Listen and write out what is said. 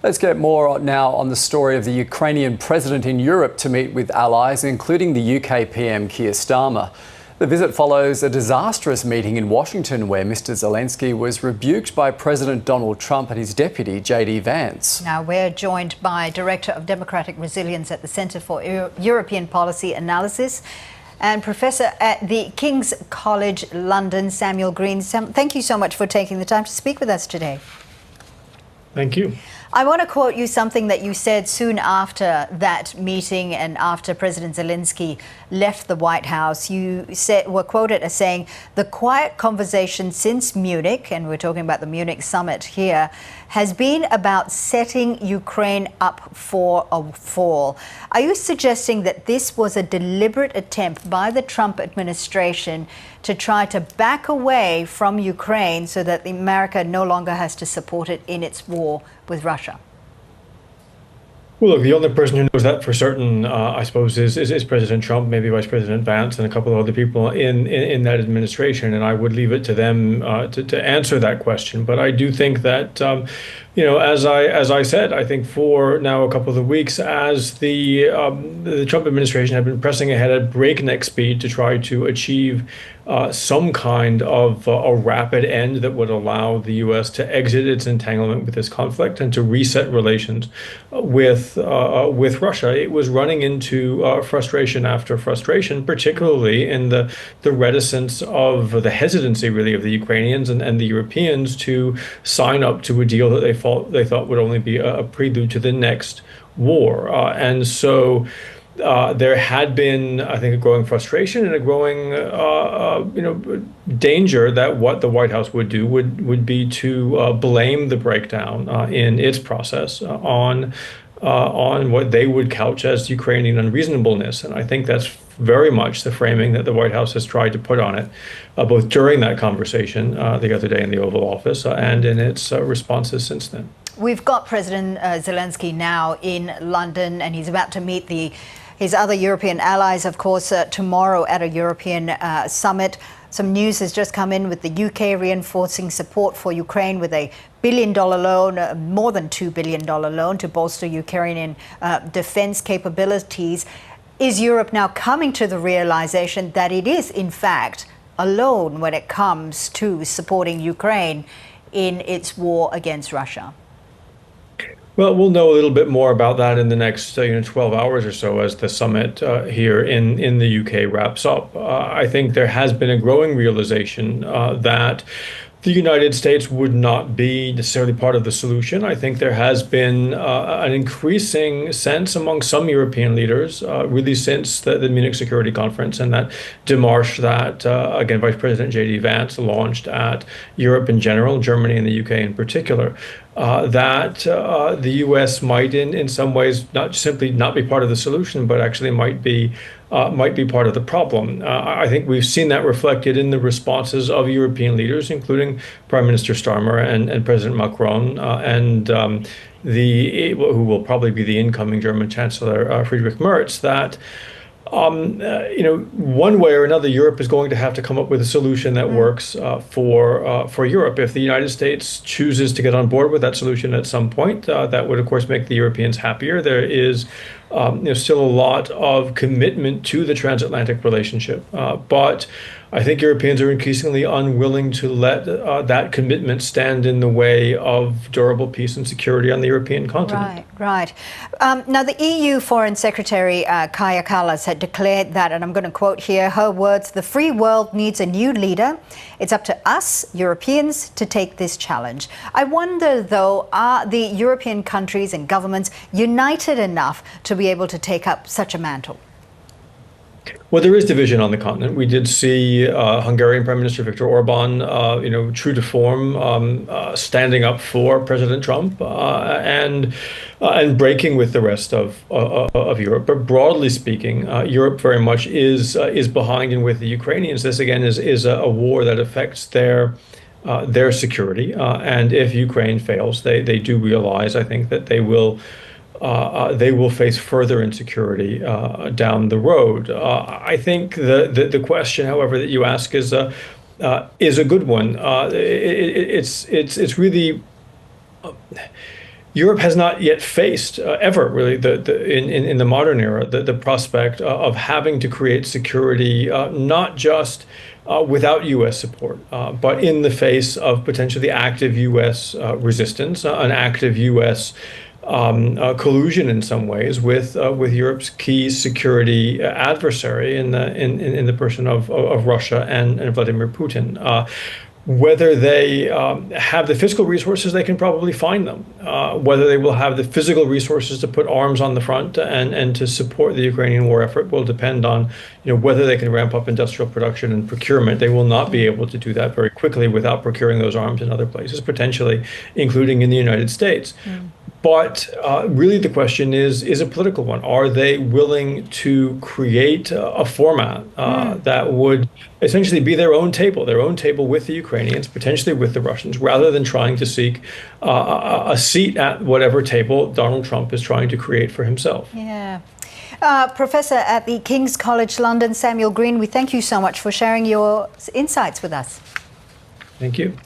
Let's get more now on the story of the Ukrainian president in Europe to meet with allies, including the UK PM Keir Starmer. The visit follows a disastrous meeting in Washington where Mr Zelenskyy was rebuked by President Donald Trump and his deputy, JD Vance. Now we're joined by Director of Democratic Resilience at the Centre for European Policy Analysis and Professor at the King's College London, Samuel Greene. Thank you so much for taking the time to speak with us today. Thank you. I want to quote you something that you said soon after that meeting and after President Zelenskyy left the White House. You were quoted as saying, "The quiet conversation since Munich," and we're talking about the Munich summit here, "has been about setting Ukraine up for a fall." Are you suggesting that this was a deliberate attempt by the Trump administration to try to back away from Ukraine so that America no longer has to support it in its war with Russia? Well, look, the only person who knows that for certain, I suppose, is President Trump, maybe Vice President Vance, and a couple of other people in that administration. And I would leave it to them to answer that question. But I do think that, as I said, I think for now a couple of weeks, as the Trump administration had been pressing ahead at breakneck speed to try to achieve some kind of a rapid end that would allow the U.S. to exit its entanglement with this conflict and to reset relations with Russia, it was running into frustration after frustration, particularly in the reticence of the hesitancy, really, of the Ukrainians and the Europeans to sign up to a deal that they thought would only be a prelude to the next war, and so. There had been, I think, a growing frustration and a growing, danger that what the White House would do would be to blame the breakdown in its process on what they would couch as Ukrainian unreasonableness. And I think that's very much the framing that the White House has tried to put on it, both during that conversation the other day in the Oval Office and in its responses since then. We've got President Zelenskyy now in London, and he's about to meet his other European allies, of course, tomorrow at a European summit. Some news has just come in with the UK reinforcing support for Ukraine with a $1 billion loan, more than $2 billion loan to bolster Ukrainian defense capabilities. Is Europe now coming to the realization that it is, in fact, alone when it comes to supporting Ukraine in its war against Russia? Well, we'll know a little bit more about that in the next 12 hours or so as the summit here in the UK wraps up. I think there has been a growing realization that the United States would not be necessarily part of the solution. I think there has been an increasing sense among some European leaders, really since the Munich Security Conference and that démarche that, again, Vice President JD Vance launched at Europe in general, Germany and the UK in particular, that the U.S. might, in some ways, not simply not be part of the solution, but actually might be part of the problem. I think we've seen that reflected in the responses of European leaders, including Prime Minister Starmer and President Macron, and who will probably be the incoming German Chancellor Friedrich Merz, that one way or another, Europe is going to have to come up with a solution that works for Europe. If the United States chooses to get on board with that solution at some point, that would, of course, make the Europeans happier. There is still a lot of commitment to the transatlantic relationship, but I think Europeans are increasingly unwilling to let that commitment stand in the way of durable peace and security on the European continent. Right. Now, the EU Foreign Secretary Kaja Kallas had declared that, and I'm going to quote here her words, "The free world needs a new leader. It's up to us, Europeans, to take this challenge." I wonder, though, are the European countries and governments united enough to be able to take up such a mantle? Well, there is division on the continent. We did see Hungarian Prime Minister Viktor Orban, true to form, standing up for President Trump and breaking with the rest of Europe. But broadly speaking, Europe very much is behind and with the Ukrainians. This again is a war that affects their security. And if Ukraine fails, they do realize, I think, that they will face further insecurity down the road. I think the question, however, that you ask is a good one. It's really Europe has not yet faced ever really in the modern era the prospect of having to create security not just without U.S. support, but in the face of potentially active U.S. resistance, an active U.S. Collusion in some ways with Europe's key security adversary in the person of Russia and Vladimir Putin. Whether they have the fiscal resources, they can probably find them. Whether they will have the physical resources to put arms on the front and to support the Ukrainian war effort will depend on, whether they can ramp up industrial production and procurement. They will not be able to do that very quickly without procuring those arms in other places, potentially including in the United States. But really the question is a political one. Are they willing to create a format that would essentially be their own table with the Ukrainians, potentially with the Russians, rather than trying to seek a seat at whatever table Donald Trump is trying to create for himself? Yeah. Professor at the King's College London, Samuel Greene, we thank you so much for sharing your insights with us. Thank you.